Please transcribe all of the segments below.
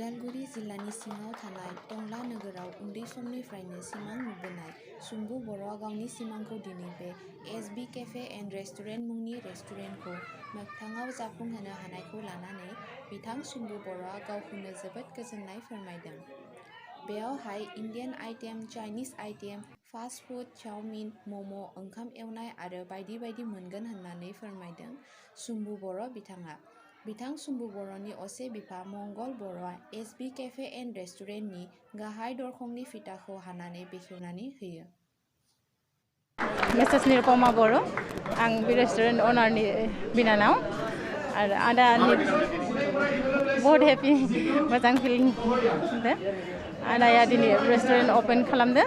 उदालगुरि जिल्लानि सिङाव थानाय टंला नोगोराव उन्दै समनिफ्रायनो सिमां नुबोनाय सुम्बु बर'आ गावनि सिमांखौ दिनै बे S.B.Cafe एन्ड रेस्टुरेन्ट मुंनि रेस्टुरेन्टखौ मोगथाङाव जाफुंहोनो हानायखौ लानानै बिथां सुम्बु बर'आ गावखौनो जोबोद गोजोननाय फोरमायदों। बेयावहाय Indian item, Chinese item, fast food, chow mein, मम', ओंखाम एवनाय आरो बायदि बायदि मोनगोन होननानै फोरमायदों सुम्बु बर' बिथाङा। बिथां सुम्बु बर'नि असे बिफा मंगल बर'आ S.B.Cafe एन्ड रेस्टुरेन्टनि गाहाय दरखंनि फिटाखौ हानानै बेखेवनानै होयो। मिसेस निरुपमा बर' आं बे रेस्टुरेन्ट अनारनि बिनानाव आरो आदानि बहुत हेपि मोजां फिलिं मोनदों। आदाया दिनै रेस्टुरेन्ट अपेन खालामदो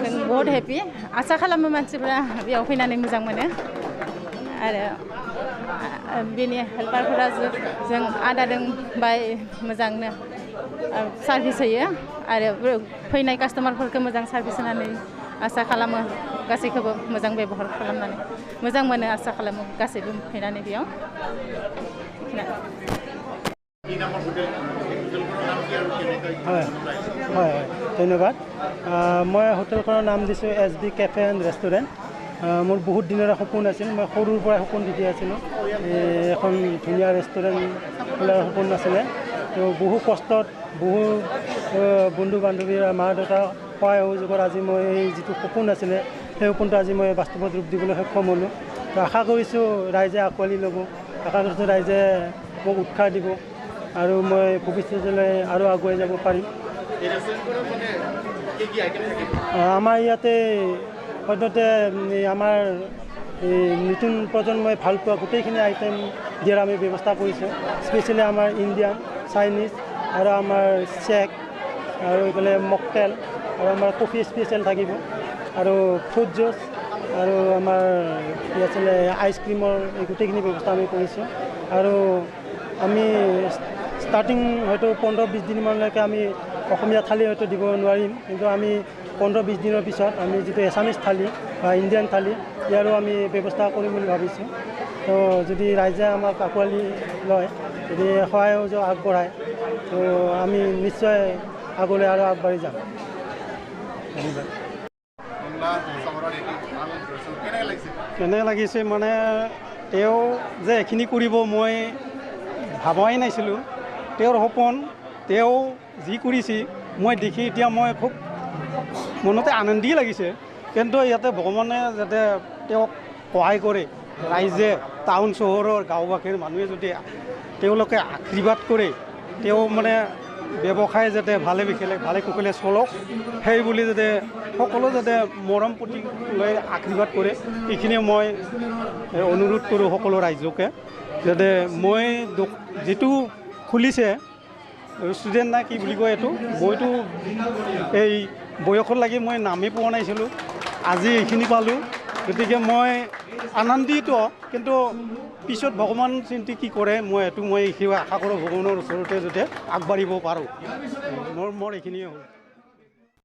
जों बहुत हेपि आसा खालामो मानसिफ्रा बेयाव फैनानै मोजां मोनो आरो बेनि हेल्पारफोरा जों आदाजों बाय मोजांनो सार्भिस होयो आरो फैनाय कास्टमारफोरखौ मोजां सार्भिस होनानै आसा खालामो गासैखौबो मोजां बेबहार खालामनानै मोजां मोनो आसा खालामो गासैबो फैनानै बेयाव। হয় ধন্যবাদ। মই হোটেলখনৰ নাম দিছোঁ S.B.Cafe এণ্ড ৰেষ্টুৰেণ্ট। মোৰ বহুত দিনৰে সপোন আছিল, মই সৰুৰ পৰাই সপোন দেখি আছিলোঁ এখন ধুনীয়া ৰেষ্টুৰেণ্ট খোলাৰ সপোন আছিলে। তো বহু কষ্টত বহু বন্ধু বান্ধৱীৰ মা দেউতা সহায় সহযোগত আজি মই এই যিটো সপোন আছিলে সেই সপোনটো আজি মই বাস্তৱত ৰূপ দিবলৈ সক্ষম হ'লোঁ। তো আশা কৰিছোঁ ৰাইজে আঁকোৱালি ল'ব, আশা কৰিছোঁ ৰাইজে মোক উৎসাহ দিব আৰু মই ভৱিষ্যতলৈ আৰু আগুৱাই যাব পাৰিম। আমাৰ ইয়াতে সদ্যহতে আমাৰ নতুন প্ৰজন্মই ভাল পোৱা গোটেইখিনি আইটেম দিয়াৰ আমি ব্যৱস্থা কৰিছোঁ। স্পেচিয়েলি আমাৰ ইণ্ডিয়ান, চাইনিজ আৰু আমাৰ চেক আৰু এইফালে মকটেল আৰু আমাৰ কফি স্পেচিয়েল থাকিব আৰু ফ্ৰুট জুচ আৰু আমাৰ কি আছিলে আইচক্ৰীমৰ এই গোটেইখিনি ব্যৱস্থা আমি কৰিছোঁ। আৰু আমি ষ্টাৰ্টিং হয়তো 15-20 দিনমানলৈকে আমি অসমীয়া থালি হয়তো দিব নোৱাৰিম, কিন্তু আমি 15-20 দিনৰ পিছত আমি যিটো এছামিজ থালি বা ইণ্ডিয়ান থালি ইয়াৰো আমি ব্যৱস্থা কৰিম বুলি ভাবিছোঁ। তো যদি ৰাইজে আমাক আঁকোৱালি লয়, যদি সহায় সহযোগ আগবঢ়ায়, তো আমি নিশ্চয় আগলৈ আৰু আগবাঢ়ি যাম। ধন্যবাদ। কেনে লাগিছে মানে তেওঁ যে এইখিনি কৰিব মই ভাবাই নাছিলোঁ। তেওঁৰ সপোন তেওঁ যি কৰিছে মই দেখি এতিয়া মই খুব মনতে আনন্দেই লাগিছে। কিন্তু ইয়াতে ভগৱানে যাতে তেওঁক সহায় কৰে, ৰাইজে টাউন চহৰৰ গাঁওবাসীৰ মানুহে যদি তেওঁলোকে আশীৰ্বাদ কৰে, তেওঁ মানে ব্যৱসায় যাতে ভালে কুশলে চলক সেই বুলি যাতে সকলো যাতে মৰম প্ৰতি লৈ আশীৰ্বাদ কৰে, এইখিনিয়ে মই অনুৰোধ কৰোঁ সকলো ৰাইজকে। যাতে মই যিটো খুলিছে ৰেষ্টুৰেণ্ট না কি বুলি কয় এইটো, মইতো এই বয়সত লাগি মই নামেই পোৱা নাছিলোঁ, আজি এইখিনি পালোঁ। গতিকে মই আনন্দিত, কিন্তু পিছত ভগৱান চিন্তি কি কৰে মই এইটো মই আশা কৰোঁ ভগৱানৰ ওচৰতে যাতে আগবাঢ়িব পাৰোঁ। মোৰ এইখিনিয়ে হ'ল।